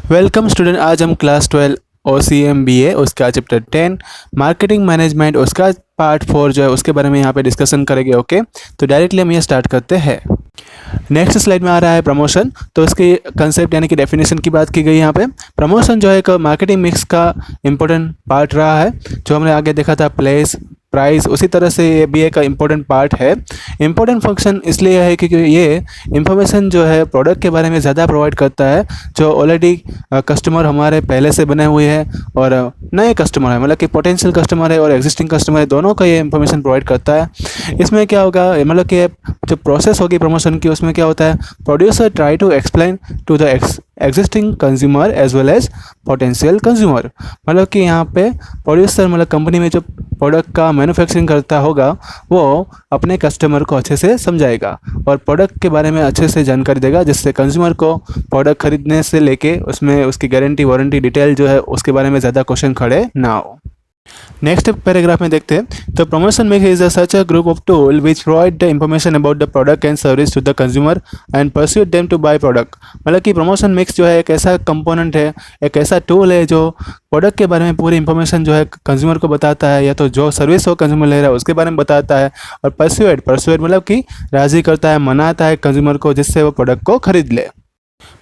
Welcome student. आज हम class 12 OCMBA उसका चैप्टर 10 मार्केटिंग मैनेजमेंट उसका पार्ट 4 जो है उसके बारे में यहाँ पे डिस्कशन करेंगे। ओके, तो डायरेक्टली हम ये स्टार्ट करते हैं। नेक्स्ट स्लाइड में आ रहा है प्रमोशन। तो इसकी कंसेप्ट यानी कि डेफिनेशन की बात की गई यहाँ पे। प्रमोशन जो है एक मार्केटिंग मिक्स का इम्पोर्टेंट पार्ट रहा है। जो हमने आगे देखा था प्लेस प्राइस, उसी तरह से ये भी एक इम्पोर्टेंट पार्ट है। इम्पोर्टेंट फंक्शन इसलिए है क्योंकि ये इंफॉर्मेशन जो है प्रोडक्ट के बारे में ज़्यादा प्रोवाइड करता है। जो ऑलरेडी कस्टमर हमारे पहले से बने हुए हैं और नए कस्टमर है, मतलब कि पोटेंशियल कस्टमर है और एग्जिस्टिंग कस्टमर है, दोनों का ये इन्फॉर्मेशन प्रोवाइड करता है। इसमें क्या होगा, मतलब कि जो प्रोसेस होगी प्रमोशन की, उसमें क्या होता है, producer try to explain to the existing consumer as well as potential consumer. मतलब कि यहाँ पे प्रोड्यूसर मतलब कंपनी में जो प्रोडक्ट का मैन्युफैक्चरिंग करता होगा वो अपने कस्टमर को अच्छे से समझाएगा और प्रोडक्ट के बारे में अच्छे से जानकारी देगा, जिससे कंज्यूमर को प्रोडक्ट खरीदने से लेके उसमें उसकी गारंटी वारंटी डिटेल जो है उसके बारे में ज़्यादा क्वेश्चन खड़े ना हो। नेक्स्ट पैराग्राफ में देखते हैं तो promotion mix is such a group of tool which provide the information about the product and service to the consumer and persuade them to buy product. मतलब कि प्रमोशन मिक्स जो है एक ऐसा कंपोनेंट है, एक ऐसा टूल है जो प्रोडक्ट के बारे में पूरी इंफॉर्मेशन जो है कंज्यूमर को बताता है, या तो जो सर्विस हो कंज्यूमर ले रहा है उसके बारे में बताता है, और परस्यूड मतलब कि राज़ी करता है, मनाता है कंज्यूमर को, जिससे वो प्रोडक्ट को खरीद ले।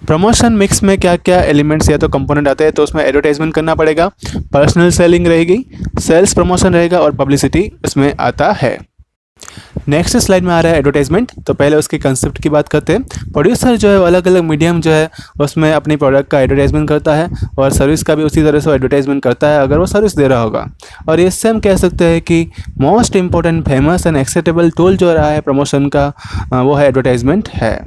प्रमोशन मिक्स में क्या क्या एलिमेंट्स या तो कंपोनेंट आते हैं, तो उसमें एडवर्टाइजमेंट करना पड़ेगा, पर्सनल सेलिंग रहेगी, सेल्स प्रमोशन रहेगा और पब्लिसिटी इसमें आता है। नेक्स्ट स्लाइड में आ रहा है एडवर्टाइजमेंट। तो पहले उसके कंसेप्ट की बात करते हैं। प्रोड्यूसर जो है अलग अलग मीडियम जो है उसमें अपनी प्रोडक्ट का एडवर्टाइजमेंट करता है और सर्विस का भी उसी तरह से एडवर्टाइजमेंट करता है अगर वो सर्विस दे रहा होगा। और इससे हम कह सकते हैं कि most important famous and acceptable tool जो रहा है प्रमोशन का वो है एडवर्टाइजमेंट है।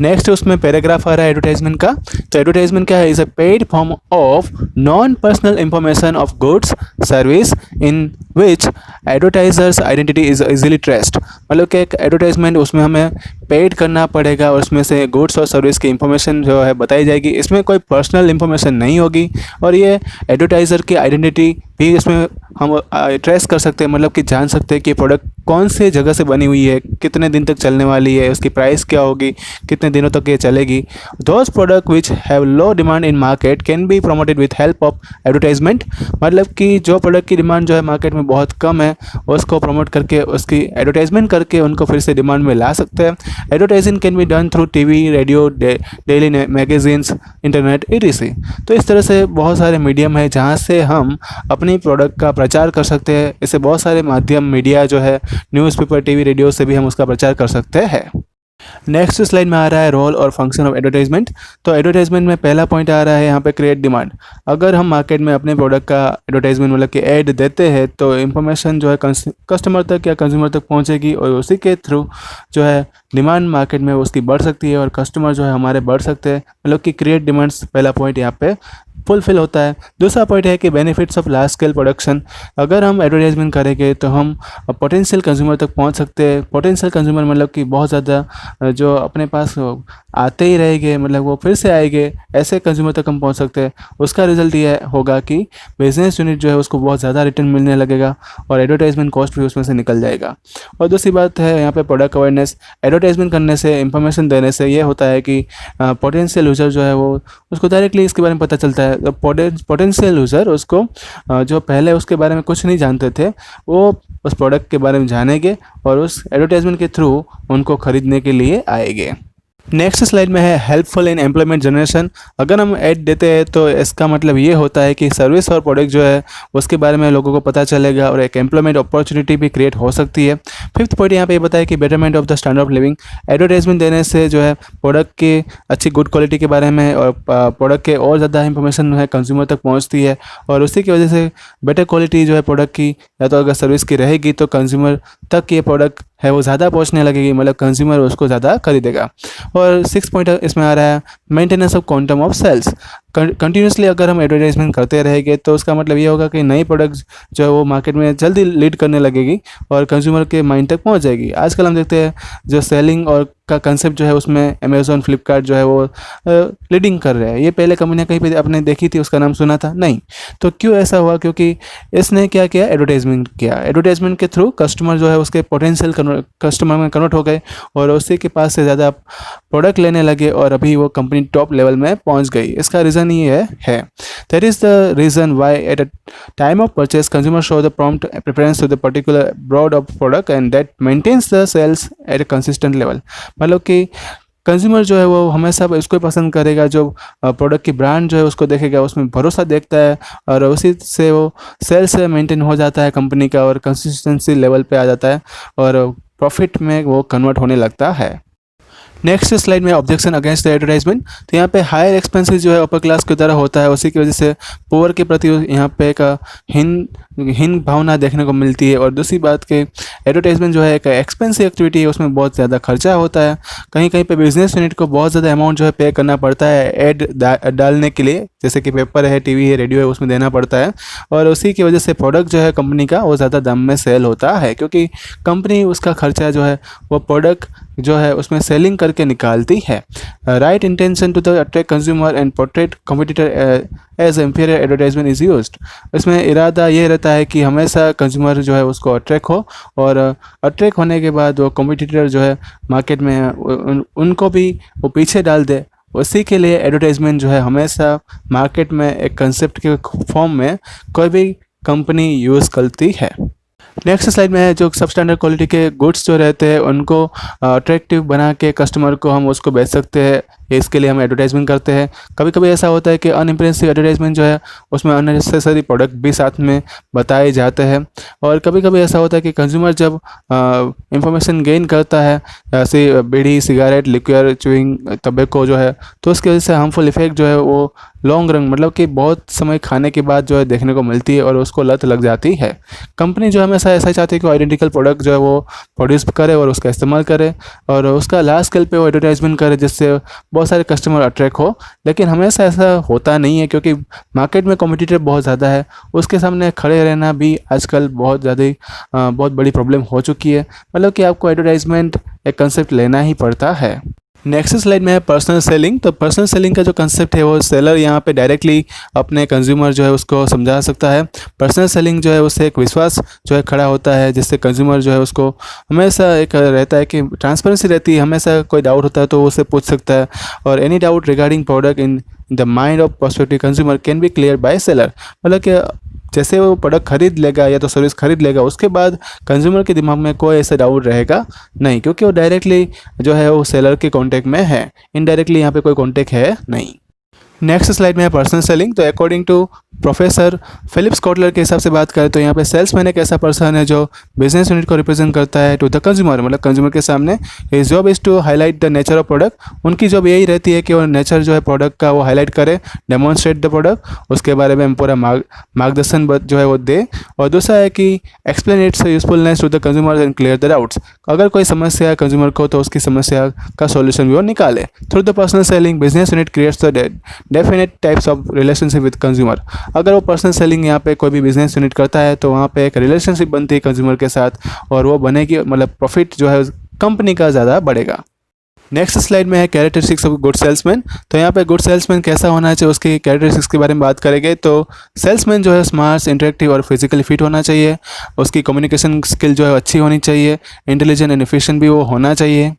नेक्स्ट उसमें पैराग्राफ आ रहा है एडवर्टाइजमेंट का। तो एडवर्टाइजमेंट क्या है, is a paid form of non personal information of goods service in which advertisers identity is easily traced. मतलब कि एक एडवर्टाइजमेंट उसमें हमें पेड करना पड़ेगा और उसमें से गुड्स और सर्विस की इंफॉर्मेशन जो है बताई जाएगी। इसमें कोई पर्सनल इंफॉर्मेशन नहीं होगी और ये एडवर्टाइज़र की आइडेंटिटी भी इसमें हम ट्रेस कर सकते हैं, मतलब कि जान सकते हैं कि प्रोडक्ट कौन से जगह से बनी हुई है, कितने दिन तक चलने वाली है, उसकी प्राइस क्या होगी, कितने दिनों तक ये चलेगी। Those product which have low demand in market can be promoted with help of advertisement. मतलब कि जो प्रोडक्ट की डिमांड जो है मार्केट में बहुत कम है उसको प्रमोट करके उसकी एडवर्टाइजमेंट करके उनको फिर से डिमांड में ला सकते हैं। Advertising can be done through TV, radio, daily magazines, internet etc। तो इस तरह से बहुत सारे मीडियम है जहाँ से हम अपनी प्रोडक्ट का प्रचार कर सकते हैं। इससे बहुत सारे माध्यम मीडिया जो है न्यूज़पेपर, टीवी, रेडियो से भी हम उसका प्रचार कर सकते हैं। नेक्स्ट स्लाइड में आ रहा है रोल और फंक्शन ऑफ एडवर्टाइजमेंट। तो एडवर्टाइजमेंट में पहला पॉइंट आ रहा है यहाँ पे क्रिएट डिमांड। अगर हम मार्केट में अपने प्रोडक्ट का एडवर्टाइजमेंट मतलब कि ऐड देते हैं तो इंफॉर्मेशन जो है कस्टमर तक या कंज्यूमर तक पहुँचेगी और उसी के थ्रू जो है डिमांड मार्केट में उसकी बढ़ सकती है और कस्टमर जो है हमारे बढ़ सकते हैं। मतलब कि क्रिएट डिमांड्स पहला पॉइंट यहाँ पे फुलफिल होता है। दूसरा पॉइंट है कि benefits of large scale production. अगर हम एडवर्टाइजमेंट करेंगे तो हम पोटेंशियल कंज्यूमर तक पहुंच सकते हैं। पोटेंशियल कंज्यूमर मतलब कि बहुत ज़्यादा जो अपने पास आते ही रहेंगे, मतलब वो फिर से आएंगे, ऐसे कंज्यूमर तक हम पहुंच सकते हैं। उसका रिजल्ट ये होगा कि बिजनेस यूनिट जो है उसको बहुत ज़्यादा रिटर्न मिलने लगेगा और एडवर्टाइजमेंट कॉस्ट भी उसमें से निकल जाएगा। और दूसरी बात है यहाँ पे प्रोडक्ट अवेयरनेस। एडवर्टाइजमेंट करने से, इंफॉर्मेशन देने से ये होता है कि पोटेंशियल यूज़र जो है वो उसको डायरेक्टली इसके बारे में पता चलता है। पोटेंशियल यूज़र उसको जो पहले उसके बारे में कुछ नहीं जानते थे वो उस प्रोडक्ट के बारे में जानेंगे और उस एडवर्टाइजमेंट के थ्रू उनको खरीदने के लिए आएंगे। नेक्स्ट स्लाइड में है हेल्पफुल इन एम्प्लॉयमेंट जनरेशन। अगर हम ऐड देते हैं तो इसका मतलब ये होता है कि सर्विस और प्रोडक्ट जो है उसके बारे में लोगों को पता चलेगा और एक एम्प्लॉयमेंट अपॉर्चुनिटी भी क्रिएट हो सकती है। फिफ्थ पॉइंट यहाँ पे ये बताया कि betterment of the standard of living. Advertisement देने से जो है प्रोडक्ट की अच्छी गुड क्वालिटी के बारे में और प्रोडक्ट के और ज़्यादा इंफॉर्मेशन है कंज्यूमर तक पहुँचती है और उसी की वजह से बेटर क्वालिटी जो है प्रोडक्ट की या तो अगर सर्विस की रहेगी तो कंज्यूमर तक ये प्रोडक्ट है वो ज़्यादा पहुंचने लगेगी, मतलब कंज्यूमर उसको ज़्यादा खरीदेगा। और सिक्स पॉइंट इसमें आ रहा है maintenance of quantum of sales. Continuously अगर हम एडवर्टाइजमेंट करते रहेंगे तो उसका मतलब ये होगा कि नई प्रोडक्ट्स जो है वो मार्केट में जल्दी लीड करने लगेगी और कंज्यूमर के माइंड तक पहुंच जाएगी। आजकल हम देखते हैं जो सेलिंग और का कंसेप्ट जो है उसमें अमेज़ॉन, फ्लिपकार्ट जो है वो लीडिंग कर रहे हैं। ये पहले कंपनियां कहीं पे आपने देखी थी, उसका नाम सुना था नहीं? तो क्यों ऐसा हुआ? क्योंकि इसने क्या किया, एडवर्टाइजमेंट किया। एडवर्टाइजमेंट के थ्रू कस्टमर जो है उसके पोटेंशियल कस्टमर में कन्वर्ट हो गए और उसी के पास से ज़्यादा प्रोडक्ट लेने लगे और अभी वो कंपनी टॉप लेवल में पहुँच गई। इसका रीज़न रीज़न ही है that is the reason why at a time of purchase consumer show the prompt preference to the particular brand of product and that maintains the sales at a consistent level. मतलब कि consumer जो है वो हमेशा इसको ही पसंद करेगा जो प्रोडक्ट की ब्रांड जो है उसको देखेगा, उसमें भरोसा देखता है और उसी से वो सेल्स मेंटेन हो जाता है कंपनी का और कंसिस्टेंसी लेवल पे आ जाता है और प्रॉफिट में वो कन्वर्ट होने लगता है। नेक्स्ट स्लाइड में ऑब्जेक्शन अगेंस्ट द एडवर्टाइजमेंट। तो यहाँ पे हायर एक्सपेंसेस जो है अपर क्लास की तरह होता है, उसी की वजह से पुअर के प्रति यहाँ पे एक हीन भावना देखने को मिलती है। और दूसरी बात कि एडवर्टाइजमेंट जो है एक एक्सपेंसिव एक्टिविटी है, उसमें बहुत ज़्यादा खर्चा होता है। कहीं कहीं पे बिजनेस यूनिट को बहुत ज़्यादा अमाउंट जो है पे करना पड़ता है ऐड डालने के लिए, जैसे कि पेपर है, टीवी है, रेडियो है, उसमें देना पड़ता है। और उसी की वजह से प्रोडक्ट जो है कंपनी का वो ज़्यादा दाम में सेल होता है, क्योंकि कंपनी उसका खर्चा जो है वो प्रोडक्ट जो है उसमें सेलिंग करके निकालती है। Right intention to the attract consumer and portrait competitor as inferior advertisement is used. इसमें इरादा ये रहता है कि हमेशा कंज्यूमर जो है उसको अट्रैक्ट हो और अट्रैक्ट होने के बाद वो कॉम्पिटिटर जो है मार्केट में उनको भी वो पीछे डाल दे। उसी के लिए एडवर्टाइजमेंट जो है हमेशा मार्केट में एक कंसेप्ट के फॉर्म में कोई भी कंपनी यूज़ करती है। नेक्स्ट स्लाइड में है जो सब स्टैंडर्ड क्वालिटी के गुड्स जो रहते हैं उनको अट्रैक्टिव बना के कस्टमर को हम उसको बेच सकते हैं, इसके लिए हम एडवर्टाइजमेंट करते हैं। कभी कभी ऐसा होता है कि अनइम्प्रेसिव एडवर्टाइजमेंट जो है उसमें अननेसेसरी प्रोडक्ट भी साथ में बताए जाते हैं। और कभी कभी ऐसा होता है कि कंज्यूमर जब इंफॉर्मेशन गेन करता है, जैसे बीड़ी, सिगरेट, लिक्वियर, च्यूइंग, टबैको जो है, तो उसकी वजह से हार्मफुल इफेक्ट जो है वो लॉन्ग रन मतलब कि बहुत समय खाने के बाद जो है देखने को मिलती है और उसको लत लग जाती है। कंपनी जो हमेशा ऐसा चाहती है कि आइडेंटिकल प्रोडक्ट जो है वो प्रोड्यूस करे और उसका इस्तेमाल करे और उसका लार्ज स्केल पे वो एडवर्टाइजमेंट करे, जिससे बहुत सारे कस्टमर अट्रैक्ट हो। लेकिन हमेशा ऐसा होता नहीं है, क्योंकि मार्केट में कॉम्पिटिटर बहुत ज़्यादा है, उसके सामने खड़े रहना भी आजकल बहुत ज़्यादा बहुत बड़ी प्रॉब्लम हो चुकी है। मतलब कि आपको एडवर्टाइजमेंट एक कंसेप्ट लेना ही पड़ता है। नेक्स्ट स्लाइड में है पर्सनल सेलिंग। तो पर्सनल सेलिंग का जो कंसेप्ट है वो सेलर यहाँ पे डायरेक्टली अपने कंज्यूमर जो है उसको समझा सकता है। पर्सनल सेलिंग जो है उससे एक विश्वास जो है खड़ा होता है, जिससे कंज्यूमर जो है उसको हमेशा एक रहता है कि ट्रांसपेरेंसी रहती है, हमेशा कोई डाउट होता है तो वो उससे पूछ सकता है। और any doubt regarding product in the mind of prospective consumer can be clear by seller. मतलब कि जैसे वो प्रोडक्ट खरीद लेगा या तो सर्विस खरीद लेगा, उसके बाद कंज्यूमर के दिमाग में कोई ऐसा डाउट रहेगा नहीं, क्योंकि वो डायरेक्टली जो है वो सेलर के कांटेक्ट में है, इनडायरेक्टली यहाँ पे कोई कांटेक्ट है नहीं। नेक्स्ट स्लाइड में है पर्सनल सेलिंग। तो according to professor Philips Kotler के हिसाब से बात करें तो यहाँ पे सेल्समैन एक ऐसा पर्सन है जो बिजनेस यूनिट को रिप्रेजेंट करता है टू द कंज्यूमर, मतलब कंज्यूमर के सामने। His job is to highlight the nature of product. उनकी जॉब यही रहती है कि वो नेचर जो है प्रोडक्ट का वो हाईलाइट करे, डेमोन्स्ट्रेट द प्रोडक्ट, उसके बारे में पूरा मार्गदर्शन जो है वो दे। और दूसरा है कि explain its usefulness to the consumer and clear the doubts. अगर कोई समस्या है कंज्यूमर को तो उसकी समस्या का सॉल्यूशन भी वो निकाले। Through the personal selling business unit creates the definite types of relationship with consumer. अगर वो पर्सनल सेलिंग यहाँ पे कोई भी बिजनेस यूनिट करता है तो वहाँ पे एक रिलेशनशिप बनती है कंज्यूमर के साथ और वो बनेगी, मतलब प्रॉफिट जो है कंपनी का ज़्यादा बढ़ेगा। नेक्स्ट स्लाइड में है कैरेक्टरिस्टिक्स ऑफ गुड सेल्समैन। तो यहाँ पे गुड सेल्समैन कैसा होना चाहिए उसकी कैरेक्टरिस्टिक्स के बारे में बात करेंगे। तो सेल्समैन जो है स्मार्ट, इंटरेक्टिव और फिजिकली फिट होना चाहिए। उसकी कम्युनिकेशन स्किल जो है अच्छी होनी चाहिए। इंटेलिजेंट एंड एफिशिएंट भी वो होना चाहिए।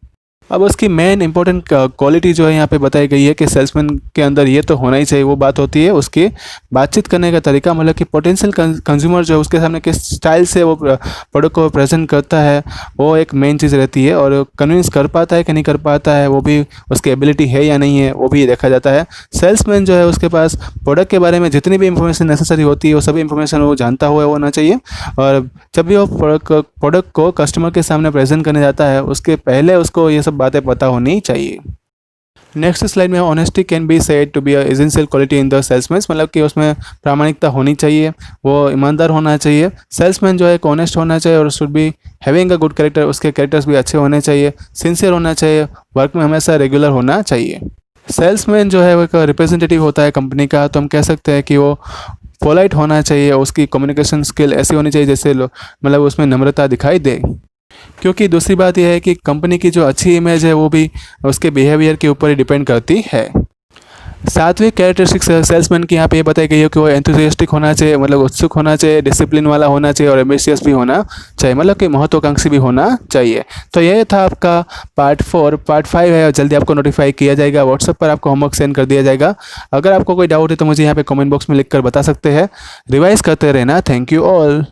अब उसकी मेन इंपॉर्टेंट क्वालिटी जो है यहाँ पे बताई गई है कि सेल्समैन के अंदर ये तो होना ही चाहिए, वो बात होती है उसकी बातचीत करने का तरीका, मतलब कि पोटेंशियल कंज्यूमर जो है उसके सामने किस स्टाइल से वो प्रोडक्ट को प्रेजेंट करता है वो एक मेन चीज़ रहती है। और कन्विंस कर पाता है कि नहीं कर पाता है वो भी उसकी एबिलिटी है या नहीं है वो भी देखा जाता है। सेल्समैन जो है उसके पास प्रोडक्ट के बारे में जितनी भी इंफॉर्मेशन नेसेसरी होती है वो सभी इंफॉर्मेशन वो जानता हुआ होना चाहिए। और जब भी वो प्रोडक्ट को कस्टमर के सामने प्रेजेंट करने जाता है उसके पहले उसको ये सब बातें पता होनी चाहिए। नेक्स्ट स्लाइड में honesty can be said to be essential quality in the salesman, मतलब कि उसमें प्रामाणिकता होनी चाहिए, वो ईमानदार होना चाहिए। सेल्समैन जो है ऑनेस्ट होना चाहिए और should be having a good character, उसके कैरेक्टर्स भी अच्छे होने चाहिए। सिंसियर होना चाहिए, वर्क में हमेशा रेगुलर होना चाहिए। सेल्समैन जो है वो एक रिप्रेजेंटेटिव होता है कंपनी का, तो हम कह सकते हैं कि वो पोलाइट होना चाहिए। उसकी कम्युनिकेशन स्किल ऐसी होनी चाहिए जैसे मतलब उसमें नम्रता दिखाई दे। क्योंकि दूसरी बात यह है कि कंपनी की जो अच्छी इमेज है वो भी उसके बिहेवियर के ऊपर ही डिपेंड करती है। सातवीं कैरेक्टरिस्टिक सेल्समैन की यहाँ पे ये बताई गई है कि वो एंथुसियास्टिक होना चाहिए, मतलब उत्सुक होना चाहिए, डिसिप्लिन वाला होना चाहिए और एम्बिशियस भी होना चाहिए, मतलब कि महत्वाकांक्षी भी होना चाहिए। तो ये था आपका पार्ट 4। पार्ट 5 है, जल्दी आपको नोटिफाई किया जाएगा, व्हाट्सएप पर आपको होमवर्क सेंड कर दिया जाएगा। अगर आपको कोई डाउट है तो मुझे यहाँ पे कमेंट बॉक्स में लिख कर बता सकते हैं। रिवाइज करते रहना। Thank you all.